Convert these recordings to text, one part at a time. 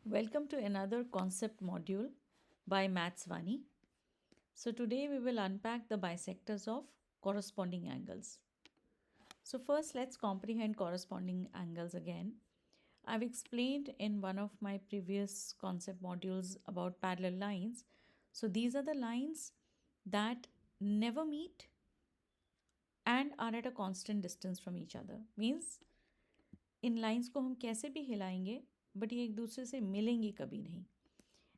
Welcome to another concept module by Maths Vani. So today we will unpack the bisectors of corresponding angles. So first let's comprehend corresponding angles again. I've explained in one of my previous concept modules about parallel lines. So these are the lines that never meet and are at a constant distance from each other. Means in lines को हम कैसे भी हिलाएंगे but ये एक दूसरे से मिलेंगी कभी नहीं.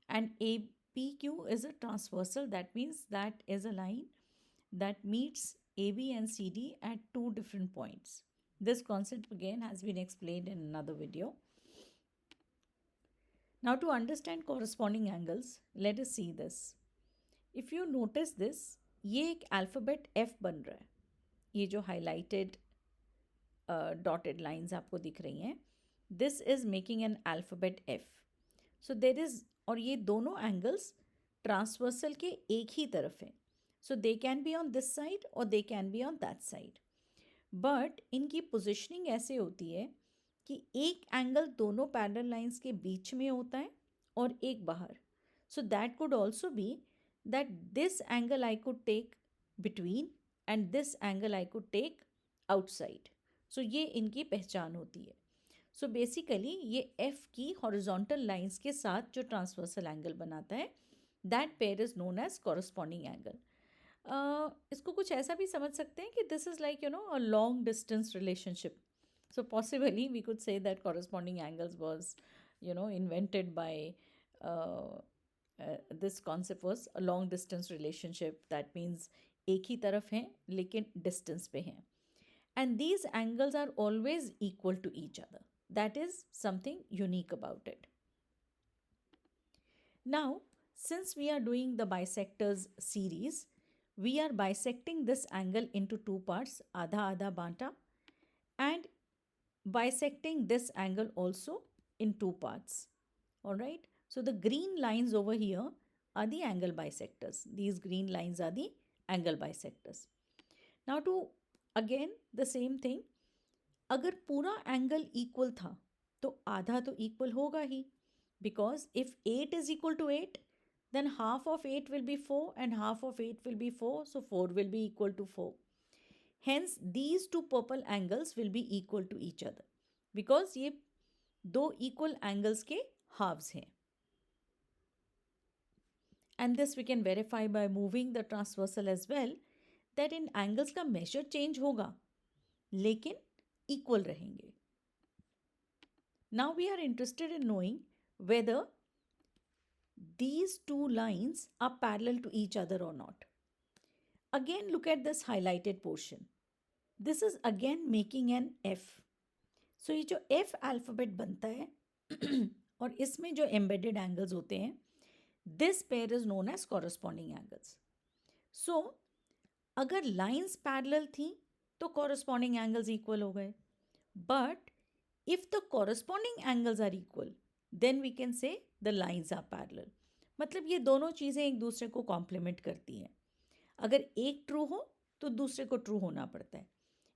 And APQ is a transversal, that means that is a line that meets AB and CD at two different points. This concept again has been explained in another video. Now to understand corresponding angles, let us see this. If you notice this, ये एक alphabet F बन रहा है. ये जो highlighted dotted lines आपको दिख रही हैं, this is making an alphabet F. So there is, और ये दोनों एंगल्स ट्रांसवर्सल के एक ही तरफ हैं. So they can be on this side और they can be on that side. But इनकी पोजिशनिंग ऐसे होती है कि एक एंगल दोनों पैरेलल लाइंस के बीच में होता है और एक बाहर. So that could also be that this angle I could take between and this angle I could take outside. So ये इनकी पहचान होती है. सो बेसिकली ये एफ की हॉरिजॉन्टल लाइंस के साथ जो ट्रांसवर्सल एंगल बनाता है, that pair is known as corresponding angle. इसको कुछ ऐसा भी समझ सकते हैं कि this is like a long distance relationship. So possibly we could say that corresponding angles was invented by this concept was a long distance relationship. That means एक ही तरफ हैं लेकिन डिस्टेंस पे हैं. And these angles are always equal to each other. That is something unique about it. Now, since we are doing the bisectors series, we are bisecting this angle into two parts, आधा आधा बांटा, and bisecting this angle also in two parts. All right. So the green lines over here are the angle bisectors. These green lines are the angle bisectors. Now to again the same thing, अगर पूरा angle equal था तो आधा तो equal होगा ही, because if 8 is equal to 8 then half of 8 will be 4 and half of 8 will be 4, so 4 will be equal to 4. Hence these two purple angles will be equal to each other because ये दो equal angles के halves हैं. And this we can verify by moving the transversal as well, that इन angles का major change होगा लेकिन equal रहेंगे. Now we are interested in knowing whether these two lines are parallel to each other or not. Again, look at this highlighted portion. This is again making an F. So ये जो F alphabet बनता है और इसमें जो embedded angles होते हैं, this pair is known as corresponding angles. So अगर लाइंस पैरेलल थी तो कॉरस्पॉन्डिंग एंगल्स इक्वल हो गए. But if the corresponding angles are equal then we can say the lines are parallel. मतलब ये दोनों चीज़ें एक दूसरे को कॉम्प्लीमेंट करती हैं. अगर एक ट्रू हो तो दूसरे को ट्रू होना पड़ता है.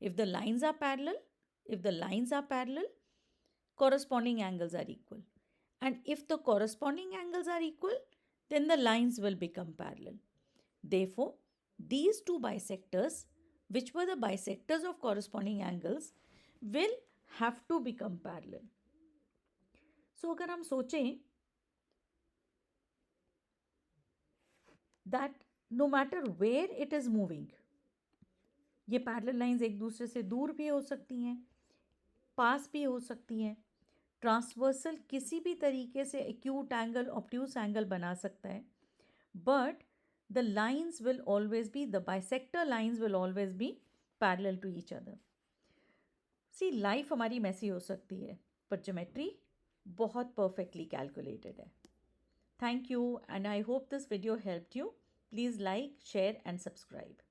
If the lines are parallel corresponding angles are equal, and if the corresponding angles are equal then the lines will become parallel. Therefore these two bisectors, which were the bisectors of corresponding angles, will have to become parallel. So अगर हम सोचें that no matter where it is moving, ये parallel lines एक दूसरे से दूर भी हो सकती हैं, पास भी हो सकती हैं. ट्रांसवर्सल किसी भी तरीके से एक्यूट एंगल ऑब्ट्यूस एंगल बना सकता है, but the lines will always be, the bisector lines will always be parallel to each other. See, life हमारी मैसी हो सकती है पर ज्योमेट्री बहुत perfectly calculated है. Thank you and I hope this video helped you. Please like, share and subscribe.